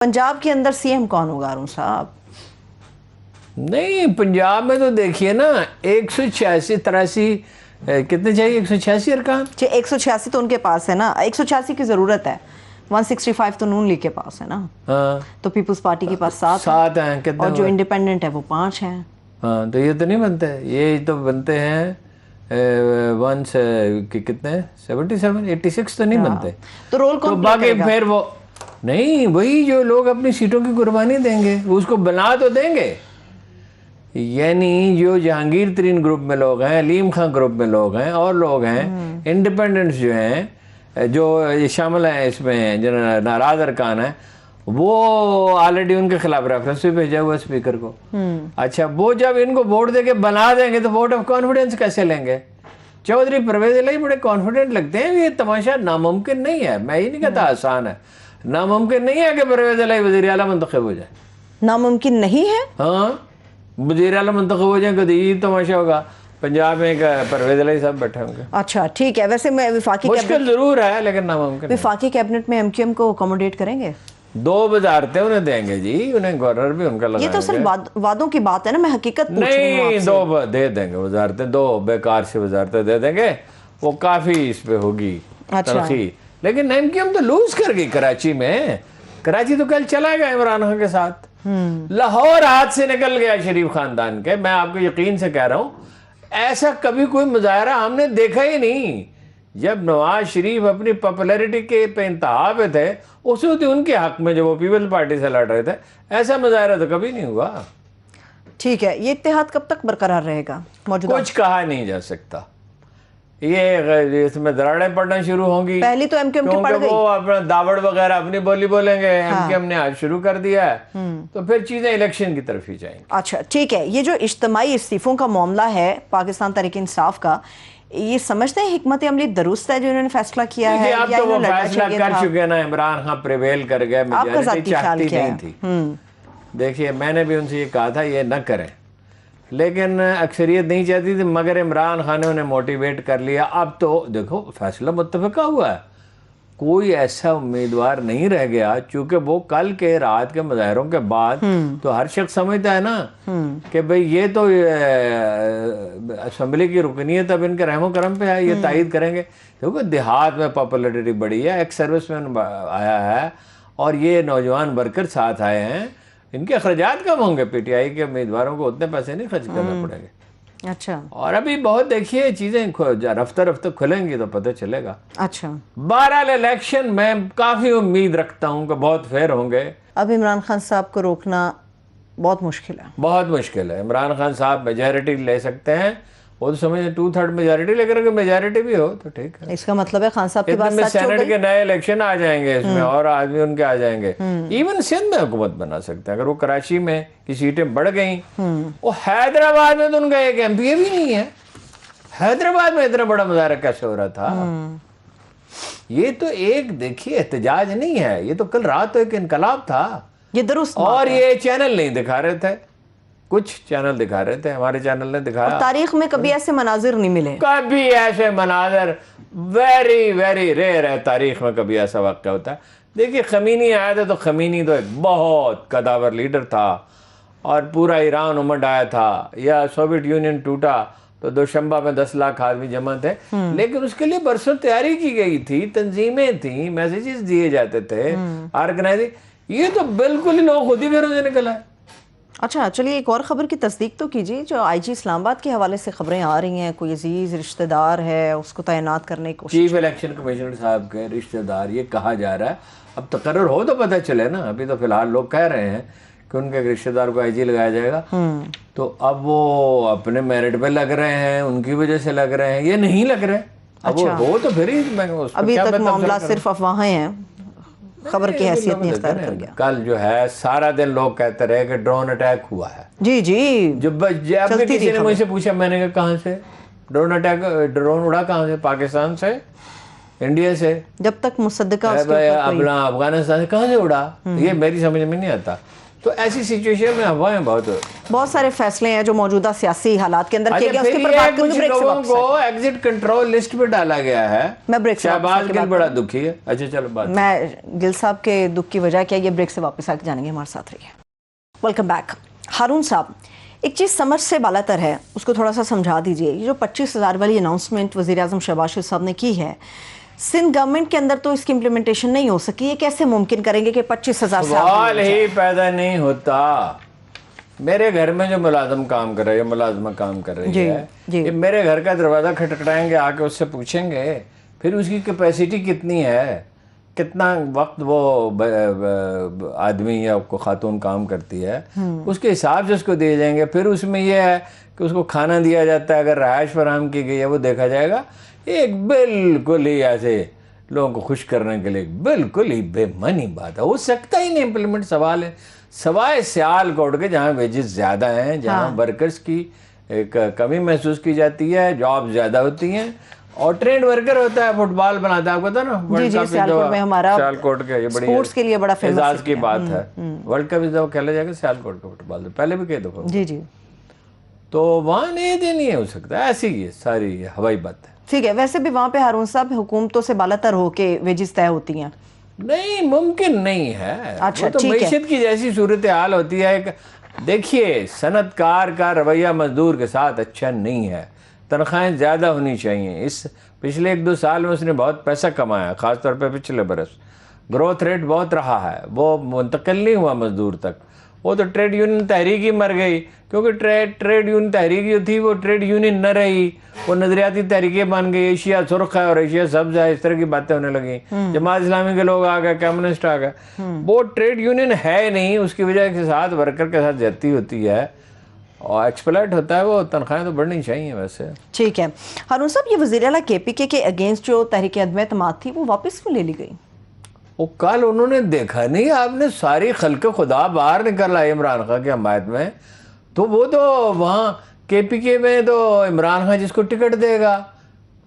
पंजाब के अंदर सीएम कौन होगा अरुण साहब? नहीं, पंजाब में तो देखिए ना 186 कितने चाहिए? 186 अरकान। 186 तो उनके पास है ना, 186 की जरूरत है। 165 तो नून लीग के पास है ना। हाँ, तो पीपल्स पार्टी के पास 7 हैं। कितने और जो हुए? इंडिपेंडेंट है वो 5 हैं। हाँ, तो ये तो नहीं बनते, ये तो बनते हैं वन से कितने 77 86 तो नहीं बनते। तो रोल तो कौन प्ले बाकी करेगा? फिर वो नहीं, वही जो लोग अपनी सीटों की कुर्बानी देंगे उसको बना तो देंगे। यानी जो जहांगीर तरीन ग्रुप में लोग हैं, अलीम खां ग्रुप में लोग हैं और लोग हैं, इंडिपेंडेंट्स जो हैं, जो शामिल हैं इसमें, जो नाराज अरकान है, वो ऑलरेडी उनके खिलाफ रेफरेंस भी भेजा हुआ स्पीकर को। अच्छा, वो जब इनको वोट देके बना देंगे तो वोट ऑफ कॉन्फिडेंस कैसे लेंगे? चौधरी परवेज इलाही बड़े कॉन्फिडेंट लगते हैं। ये तमाशा नामुमकिन नहीं है, मैं ये नहीं कहता आसान है, नामुमकिन नहीं है कि परवेज इलाही वज़ीर आला मुंतखब हो जाए। नामुमकिन नहीं है? हाँ, वज़ीर आला मुंतखब हो जाए, कभी ये तमाशा होगा पंजाब में परवेज इलाही साहब बैठे होंगे। अच्छा ठीक है। वैसे मैं मुश्किल जरूर है लेकिन नामुमकिन। विफाकी कैबिनेट में एमक्यूएम को अकोमोडेट करेंगे? 2 वजारतें उन्हें देंगे जी, उन्हें गवर्नर भी उनका लगाएंगे। ये तो सिर्फ वादों की बात है ना, मैं हकीकत पूछ रही हूं नहीं, आपसे। 2 दे देंगे वजारतें, 2 बेकार से वजारतें दे देंगे, वो काफी इस पे होगी तलखी। लेकिन एमक्यूएम तो लूज कर गई कराची में। कराची तो कल चला गया इमरान खान के साथ। लाहौर हाथ से निकल गया शरीफ खानदान के। मैं आपको यकीन से कह रहा हूं, ऐसा कभी कोई मुजाहरा हमने देखा ही नहीं। जब नवाज शरीफ अपनी पॉपुलैरिटी के पे इंतहा पे थे, उस वक्त उनके हक में जब वो पीपल्स पार्टी से लड़ रहे थे, ऐसा मुजाहरा तो कभी नहीं हुआ। ठीक है, ये इत्तेहाद कब तक बरकरार रहेगा? मौजूदा कुछ कहा नहीं जा सकता। ये इसमें दरारें पड़ना शुरू होंगी। पहली तो एमक्यूएम की पड़ गई। वो अपना दावड़ वगैरह अपनी बोली बोलेंगे। एमक्यूएम ने आज शुरू कर दिया है, तो फिर चीजें इलेक्शन की तरफ ही जाएंगी। अच्छा ठीक है, ये जो इज्तिमाई इस्तीफों का मामला है पाकिस्तान तहरीक इंसाफ का, ये समझते हैं हिकमत अमली दुरुस्त है जो इन्होंने फैसला किया है? अब तो वो फैसला कर चुके ना, इमरान खान प्रिवेल कर गए, मेजॉरिटी चाहती नहीं थी। देखिए, मैंने भी उनसे ये कहा था ये न करें, लेकिन अक्सरियत नहीं चाहती थी, मगर इमरान खान ने उन्हें मोटिवेट कर लिया। अब तो देखो फैसला मुत्तफ़क़ा हुआ है, कोई ऐसा उम्मीदवार नहीं रह गया, चूंकि वो कल के रात के मुजाहरों के बाद तो हर शख्स समझता है ना कि भाई ये तो असम्बली की रुकनीत अब इनके रहमो करम पे है, ये तायद करेंगे। देखो देहात में पॉपुलरिटी बढ़ी है, एक्स सर्विसमैन आया है और ये नौजवान वर्कर साथ आए हैं, इनके अखराजात कम होंगे। पीटीआई के उम्मीदवारों को उतने पैसे नहीं खर्च करने पड़ेंगे। अच्छा, और अभी बहुत देखिए चीजें रफ्ता रफ्ता खुलेंगी तो पता चलेगा। अच्छा, बहरहाल इलेक्शन में काफी उम्मीद रखता हूं कि बहुत फेयर होंगे। अब इमरान खान साहब को रोकना बहुत मुश्किल है। बहुत मुश्किल है। इमरान खान साहब मेजॉरिटी ले सकते हैं, वो तो समझ 2/3 मेजॉरिटी, लेकर अगर मेजॉरिटी भी हो तो ठीक है। इसका मतलब है खान साहब की बात सच हो सेनेट गई। के नए इलेक्शन आ जाएंगे इसमें और आदमी उनके आ जाएंगे। इवन सिंध में हुकूमत बना सकते हैं अगर वो कराची में की सीटें बढ़ गई। वो हैदराबाद में तो उनका एक एमपी भी नहीं है। हैदराबाद में इतना बड़ा मुजाहरा कैसे हो रहा था? ये तो एक देखिए एहतजाज नहीं है, ये तो कल रात तो एक इनकलाब था। ये दुरुस्त और ये चैनल नहीं दिखा रहे थे, कुछ चैनल दिखा रहे थे, हमारे चैनल ने दिखाया। तारीख में कभी ऐसे मनाजिर नहीं मिले। कभी ऐसे मनाजर वेरी वेरी रेयर है, तारीख में कभी ऐसा वाक़या होता है। देखिए, खमीनी आया था तो खमीनी तो एक बहुत कदावर लीडर था और पूरा ईरान उमड़ आया था, या सोवियत यूनियन टूटा तो दोशंबा में 10 लाख आदमी जमा थे, लेकिन उसके लिए बरसों तैयारी की गई थी, तंजीमें थी, मैसेजेस दिए जाते थे, ऑर्गेनाइजिंग। ये तो बिल्कुल ही लोग खुद ही बेरोज़े निकल आए। अच्छा चलिए, एक और खबर की तस्दीक तो कीजिए। जो आईजी इस्लामाबाद के हवाले से खबरें आ रही हैं, कोई अजीज रिश्तेदार है उसको तैनात करने की कोशिश। चीफ इलेक्शन कमिश्नर साहब के रिश्तेदार, ये कहा जा रहा है, अब तकर्रर हो तो पता चले ना। अभी तो फिलहाल लोग कह रहे हैं कि उनके रिश्तेदार को आईजी लगाया जाएगा। तो अब वो अपने मेरिट पे लग रहे हैं, उनकी वजह से लग रहे हैं, ये नहीं लग रहे। अब अच्छा। वो हो तो फिर ही अभी तक मामला सिर्फ अफवाहें हैं, खबर की हैसियत नहीं इख्तियार कर गया। कल जो है सारा दिन लोग कहते रहे कि ड्रोन अटैक हुआ है। जी जी, जब किसी ने मुझसे पूछा, मैंने कहा कहाँ से ड्रोन अटैक, ड्रोन उड़ा कहाँ से? पाकिस्तान से, इंडिया से। जब तक मुसद्दका अपना अफगानिस्तान से कहाँ से उड़ा? ये मेरी समझ में नहीं आता। तो ऐसी सिचुएशन में हवाएं बहुत सारे फैसले हैं जो मौजूदा सियासी हालात के अंदर किए गए, उसके ऊपर बात करूंगी। ब्रेक से वापस को एग्जिट कंट्रोल लिस्ट पे डाला गया है। मैं ब्रेक से शहबाज गिल बड़ा दुखी है। अच्छा चलो बात, मैं गिल साहब के दुख की वजह क्या, ये ब्रेक से वापस आके जानेंगे। हमारे साथ रहिए। Welcome back. हारून साहब, एक चीज़ समझ से बालातर है, उसको थोड़ा सा समझा दीजिए। ये जो 25,000 वाली अनाउंसमेंट वज़ीर आज़म शहबाज शरीफ साहब ने की है, सिंध गवर्नमेंट के अंदर तो इसकी इम्प्लीमेंटेशन नहीं हो सकी, ये कैसे मुमकिन करेंगे कि 25,000 सवाल ही पैदा नहीं होता। मेरे घर में जो मुलाजम काम कर रही है, मुलाजमा काम कर रही है, ये मेरे घर का दरवाज़ा खटखटाएंगे, आके उससे पूछेंगे फिर उसकी कैपेसिटी कितनी है, कितना वक्त वो आदमी या खातून काम करती है, उसके हिसाब से उसको दिए जाएंगे। फिर उसमें यह है कि उसको खाना दिया जाता है, अगर रहायश फराहम की गई है वो देखा जाएगा। एक बिल्कुल ही ऐसे लोगों को खुश करने के लिए बिल्कुल ही बेमानी बात है, हो सकता ही नहीं इम्प्लीमेंट। सवाल है सवाए सियालकोट के, जहाँ वेजेस ज़्यादा हैं, जहाँ वर्कर्स की एक कमी महसूस की जाती है, जॉब ज़्यादा होती हैं, और ट्रेंड वर्कर होता है, फुटबॉल बनाता है, आपको पता ना वर्ल्ड कप सियालकोट में हमारा सियालकोट के, ये बड़ी स्पोर्ट्स के लिए बड़ा फेमस की बात है। वर्ल्ड कप जब खेला जाएगा सियालकोट का फुटबॉल, तो पहले भी कह दो जी, तो वहाँ नहीं हो सकता, ऐसी ही सारी हवाई बात है। ठीक है, वैसे भी वहाँ पे हारून साहब हुकूमतों से बालातर होके वेजेस तय होती हैं, नहीं मुमकिन नहीं है। अच्छा, वो तो मईशत की जैसी सूरत हाल होती है। देखिए, सनतकार का रवैया मजदूर के साथ अच्छा नहीं है, तनख्वाहें ज़्यादा होनी चाहिए। इस पिछले 1-2 साल में उसने बहुत पैसा कमाया, ख़ासतौर पे पिछले बरस ग्रोथ रेट बहुत रहा है, वो मुंतकिल नहीं हुआ मजदूर तक। वो तो ट्रेड यूनियन तहरीक ही मर गई, क्योंकि ट्रेड यूनियन तहरीक जो थी वो ट्रेड यूनियन न रही, वो नजरियाती तहरीकें बन गई। एशिया सुर्ख है और एशिया सब्ज है, इस तरह की बातें होने लगी। जमात इस्लामी के लोग आ गए, कम्युनिस्ट आ गए, वो ट्रेड यूनियन है नहीं। उसकी वजह के साथ वर्कर के साथ ज्यादती होती है और एक्सप्लॉइट होता है। वो तनख्वाहें तो बढ़नी चाहिए वैसे। ठीक है हारून साहब, ये वज़ीर आला KPK के अगेंस्ट जो तहरीक अदम एतमाद थी वो वापस क्यों ले ली गई? वो कल उन्होंने देखा नहीं, आपने सारी खल्क खुदा बाहर निकल आई इमरान खान की हमायत में, तो वो तो वहाँ KPK में तो इमरान खान जिसको टिकट देगा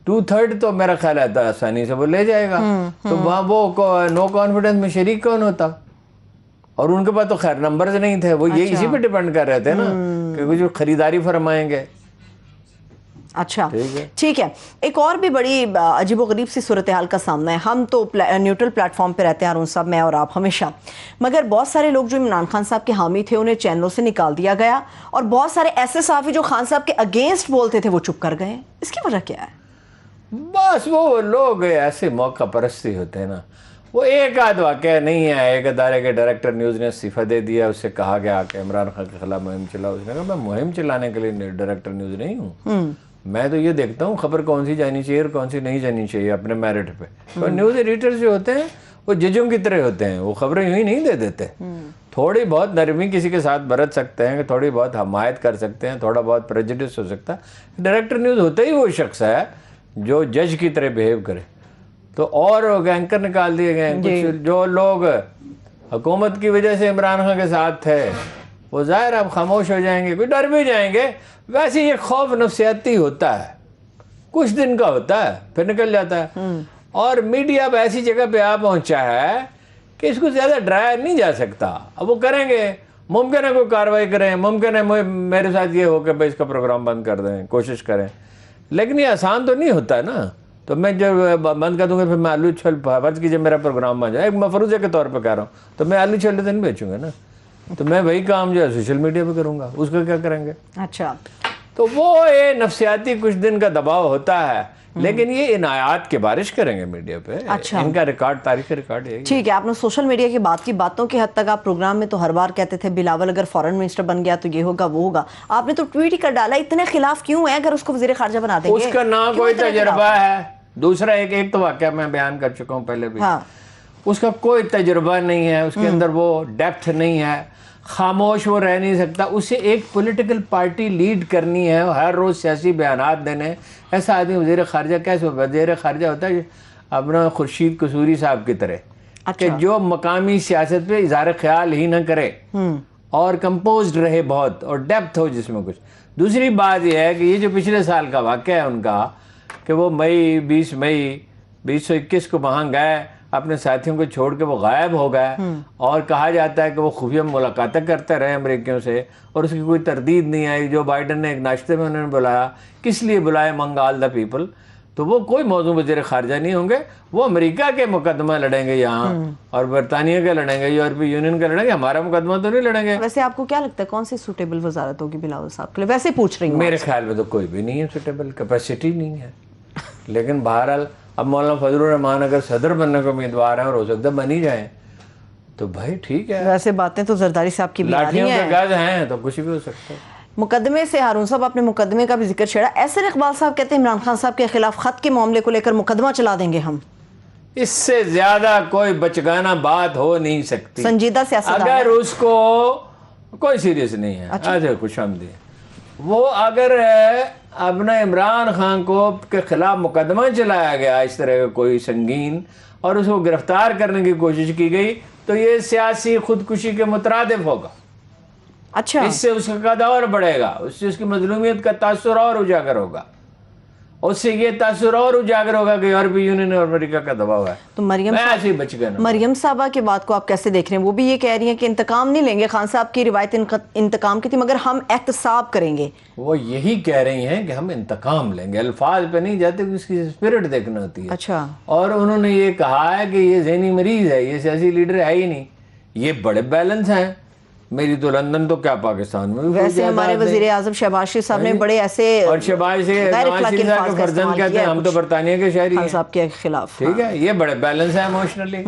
2/3 तो मेरा ख्याल आता है आसानी से वो ले जाएगा। तो वहाँ वो नो कॉन्फिडेंस में शरीक कौन होता? और उनके पास तो खैर नंबर्स नहीं थे, वो ये इसी पे डिपेंड कर रहे थे ना, क्योंकि जो खरीदारी फरमाएंगे। अच्छा ठीक है, एक और भी बड़ी अजीबोगरीब सी सूरत हाल का सामना है। हम तो न्यूट्रल प्लेटफॉर्म पे रहते हैं हारून साहब, मैं और आप हमेशा, मगर बहुत सारे लोग जो इमरान खान साहब के हामी थे उन्हें चैनलों से निकाल दिया गया, और बहुत सारे ऐसे सहाफ़ी जो खान साहब के अगेंस्ट बोलते थे वो चुप कर गए। इसकी वजह क्या है? बस वो लोग ऐसे मौका परस्ती होते हैं ना। वो एक आध वाक़या नहीं है, एक अदारे के डायरेक्टर न्यूज़ ने इस्तीफ़ा दे दिया, उससे कहा गया कि इमरान खान के खिलाफ मुहिम चलाओ। उसने कहा मैं मुहिम चलाने के लिए डायरेक्टर न्यूज़ नहीं हूँ, मैं तो ये देखता हूँ खबर कौन सी जानी चाहिए और कौन सी नहीं जानी चाहिए अपने मेरिट पे। तो न्यूज़ एडिटर्स जो होते हैं वो जजों की तरह होते हैं, वो खबरें यूँ ही नहीं दे देते। थोड़ी बहुत नरमी किसी के साथ बरत सकते हैं, थोड़ी बहुत हमायत कर सकते हैं, थोड़ा बहुत प्रेजुडिस हो सकता है। डायरेक्टर न्यूज़ होता ही वो शख्स है जो जज की तरह बिहेव करे। तो और एंकर निकाल दिए गए। कुछ जो लोग हुकूमत की वजह से इमरान खान के साथ थे वो ज़ाहिर अब खामोश हो जाएंगे, कोई डर भी जाएंगे। वैसे ये खौफ नफ्सियाती होता है, कुछ दिन का होता है, फिर निकल जाता है। और मीडिया अब ऐसी जगह पे आ पहुंचा है कि इसको ज़्यादा डराया नहीं जा सकता। अब वो करेंगे, मुमकिन है कोई कार्रवाई करें, मुमकिन है मेरे साथ ये हो कि भाई इसका प्रोग्राम बंद कर दें, कोशिश करें, लेकिन ये आसान तो नहीं होता है ना। तो मैं जब बंद कर दूंगा फिर मैं आलू छोले, फर्ज कीजिए मेरा प्रोग्राम बन जाए, एक मफरूज़े के तौर पर कह रहा हूँ, तो मैं आलू छोले तो नहीं बेचूंगा ना, तो मैं वही काम जो है सोशल मीडिया पे करूंगा, उसका क्या करेंगे? अच्छा, तो वो ये नफ्सियाती कुछ दिन का दबाव होता है, लेकिन ये इनायात के बारिश करेंगे मीडिया पे। अच्छा, इनका रिकॉर्ड, तारीखी रिकॉर्ड यही। ठीक है, आपने सोशल मीडिया की बात की, बातों की हद तक आप प्रोग्राम में तो हर बार कहते थे बिलावल अगर फॉरेन मिनिस्टर बन गया तो ये होगा वो होगा, आपने तो ट्वीट ही कर डाला। इतने खिलाफ क्यों है अगर उसको वजीर खारजा बना देंगे? उसका ना कोई तजर्बा है। दूसरा एक तो वाकया मैं बयान कर चुका हूँ पहले भी, उसका कोई तजुर्बा नहीं है, उसके अंदर वो डेप्थ नहीं है, खामोश वो रह नहीं सकता। उसे एक पॉलिटिकल पार्टी लीड करनी है, हर रोज़ सियासी बयानात देने। ऐसा आदमी वज़ीर ख़ारजा कैसे? वज़ीर ख़ारजा होता है अपना खुर्शीद कसूरी साहब की तरह। अच्छा। कि जो मकामी सियासत पे इज़हार ख्याल ही ना करे और कंपोज्ड रहे बहुत, और डेप्थ हो जिसमें कुछ। दूसरी बात यह है कि ये जो पिछले साल का वाक़या है उनका, कि वो 20 मई 2021 को वहाँ गए अपने साथियों को छोड़ के वो गायब हो गया, और कहा जाता है कि वो खुफिया मुलाकातें करते रहे अमेरिकियों से और उसकी कोई तरदीद नहीं आई। जो बाइडन ने एक नाश्ते में उन्होंने बुलाया, किस लिए बुलाया, मंग ऑल द पीपल, तो वो कोई मौजूद वज़ीर ख़ारजा नहीं होंगे, वो अमेरिका के मुकदमा लड़ेंगे यहाँ और बरतानिया के लड़ेंगे, यूरोपीय यूनियन के लड़ेंगे, हमारा मुकदमा तो नहीं लड़ेंगे। वैसे आपको क्या लगता है कौन सी सूटेबल वजारत होगी बिलावल साहब के लिए? वैसे पूछ रही हूँ। मेरे ख्याल में तो कोई भी नहीं है सूटेबल, कैपेसिटी नहीं है। लेकिन बहरहाल अब मौलाना फजलुर रहमान अगर सदर बनने के उम्मीदवार हैं और हो सकता है बन ही जाए तो भाई ठीक है। वैसे बातें तो जरदारी साहब की भी आ रही लाठियों के हैं। गज हैं तो कुछ भी हो सकता है। मुकदमे से हारून साहब, आपने मुकदमे का भी जिक्र छेड़ा। एहसन इकबाल साहब कहते हैं इमरान खान साहब के खिलाफ खत के मामले को लेकर मुकदमा चला देंगे हम। इससे ज्यादा कोई बचगाना बात हो नहीं सकती। संजीदा सियासत अगर उसको कोई सीरियस नहीं है, अच्छा खुशामदी, वो अगर अपना इमरान खान को के खिलाफ मुकदमा चलाया गया इस तरह का कोई संगीन और उसको गिरफ्तार करने की कोशिश की गई तो ये सियासी खुदकुशी के मुतरादिफ होगा। अच्छा, इससे उसका कद और बढ़ेगा, उससे उसकी मजलूमियत का तासुर और उजागर होगा, उससे ये तासुर और उजागर होगा कि यूरोपीय यूनियन और अमेरिका का दबाव है। तो मरियम ऐसे ही बच गए ना। मरियम साहबा की बात को आप कैसे देख रहे हैं? वो भी ये कह रही हैं कि इंतकाम नहीं लेंगे, खान साहब की रिवायत इंतकाम की थी, मगर हम एहतसाब करेंगे। वो यही कह रही हैं कि हम इंतकाम लेंगे, अल्फाज पे नहीं जाते, उसकी स्पिरिट देखना होती है। अच्छा, और उन्होंने ये कहा है कि ये ज़हनी मरीज है, ये सियासी लीडर है ही नहीं। ये बड़े बैलेंस हैं। मेरी तो लंदन तो क्या पाकिस्तान में भी वैसे हमारे वजीर आजम शहबाज शरीफ साहब ने बड़े ऐसे और शहबाज से नवाज शरीफ साहब के फर्जंद कहते हैं हम तो बरतानिया के शहरी हैं खान साहब के खिलाफ। ठीक है, ये बड़े बैलेंस है इमोशनली।